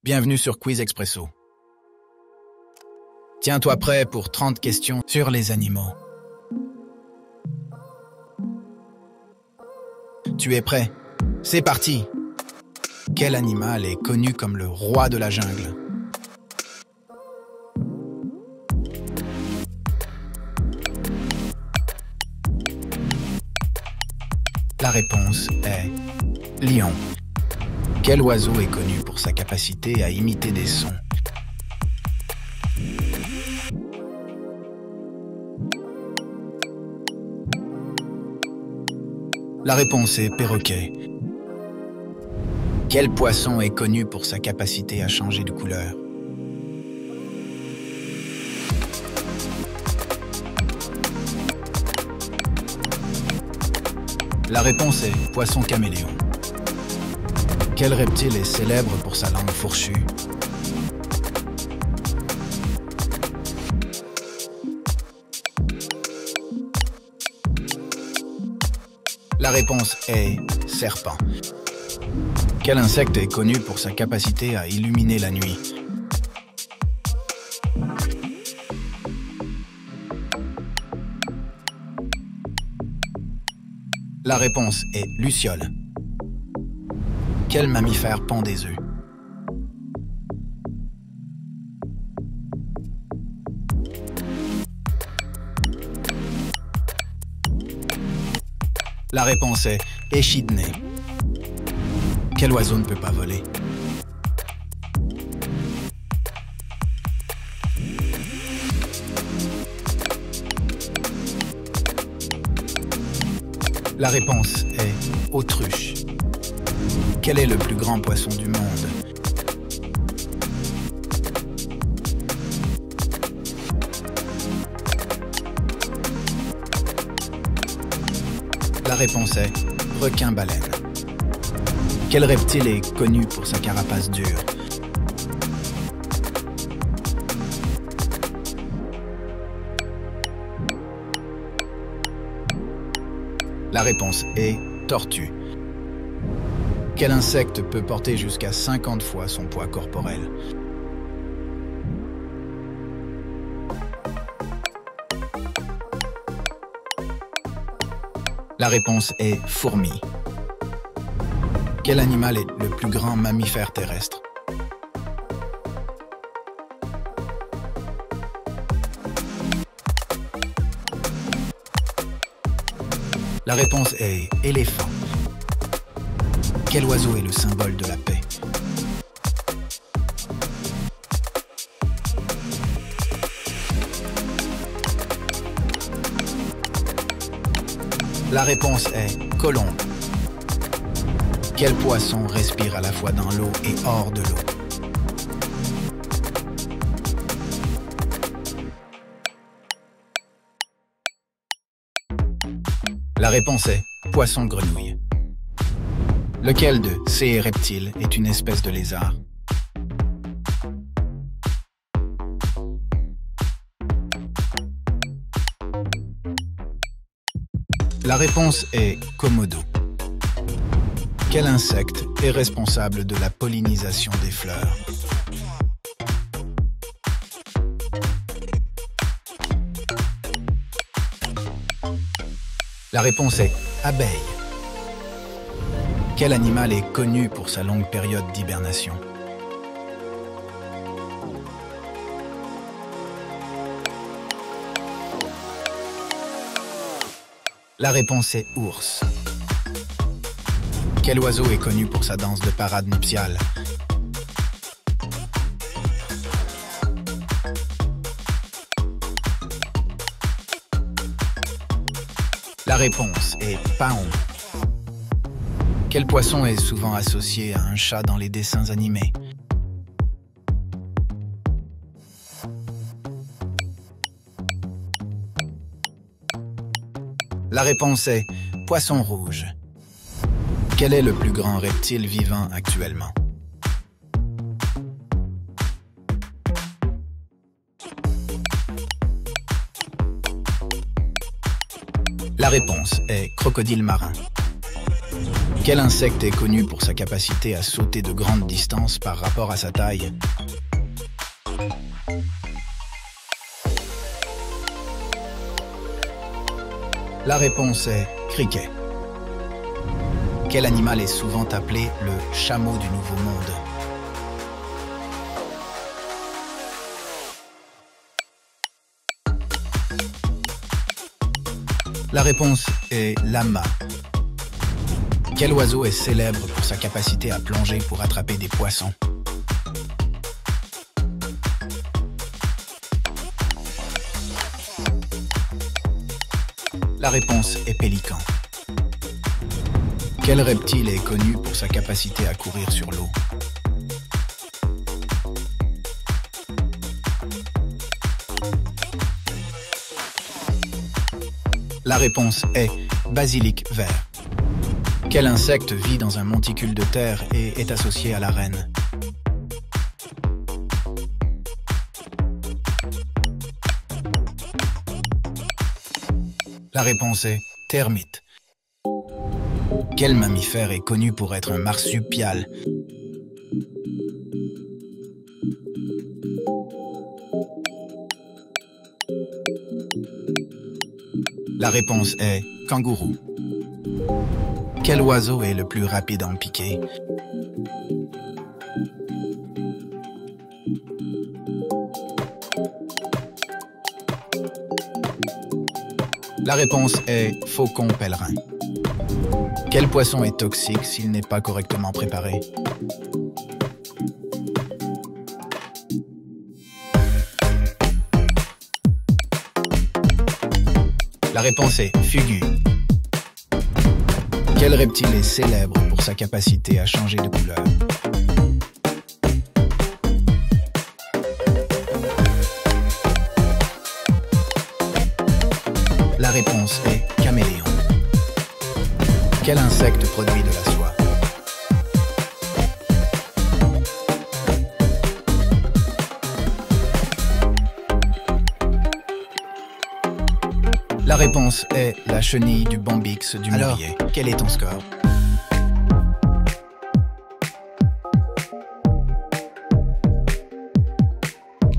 Bienvenue sur Quiz Expresso. Tiens-toi prêt pour 30 questions sur les animaux. Tu es prêt? C'est parti! Quel animal est connu comme le roi de la jungle? La réponse est lion. Quel oiseau est connu pour sa capacité à imiter des sons? La réponse est perroquet. Quel poisson est connu pour sa capacité à changer de couleur? La réponse est poisson caméléon. Quel reptile est célèbre pour sa langue fourchue? La réponse est serpent. Quel insecte est connu pour sa capacité à illuminer la nuit? La réponse est luciole. Quel mammifère pond des œufs? La réponse est échidné. Quel oiseau ne peut pas voler? La réponse est autruche. Quel est le plus grand poisson du monde? La réponse est requin-baleine. Quel reptile est connu pour sa carapace dure? La réponse est tortue. Quel insecte peut porter jusqu'à 50 fois son poids corporel? La réponse est fourmi. Quel animal est le plus grand mammifère terrestre? La réponse est éléphant. Quel oiseau est le symbole de la paix? La réponse est colombe. Quel poisson respire à la fois dans l'eau et hors de l'eau? La réponse est poisson-grenouille. Lequel de ces reptiles est une espèce de lézard? La réponse est Komodo. Quel insecte est responsable de la pollinisation des fleurs? La réponse est abeille. Quel animal est connu pour sa longue période d'hibernation? La réponse est ours. Quel oiseau est connu pour sa danse de parade nuptiale? La réponse est paon. Quel poisson est souvent associé à un chat dans les dessins animés? La réponse est poisson rouge. Quel est le plus grand reptile vivant actuellement? La réponse est crocodile marin. Quel insecte est connu pour sa capacité à sauter de grandes distances par rapport à sa taille? La réponse est criquet. Quel animal est souvent appelé le chameau du Nouveau Monde? La réponse est lama. Quel oiseau est célèbre pour sa capacité à plonger pour attraper des poissons? La réponse est pélican. Quel reptile est connu pour sa capacité à courir sur l'eau? La réponse est basilic vert. Quel insecte vit dans un monticule de terre et est associé à la reine? La réponse est termite. Quel mammifère est connu pour être un marsupial? La réponse est kangourou. Quel oiseau est le plus rapide en piquer? La réponse est faucon pèlerin. Quel poisson est toxique s'il n'est pas correctement préparé? La réponse est fugu. Quel reptile est célèbre pour sa capacité à changer de couleur? La réponse est caméléon. Quel insecte produit de la soie? La réponse est la chenille du Bombyx du Mûrier. Quel est ton score?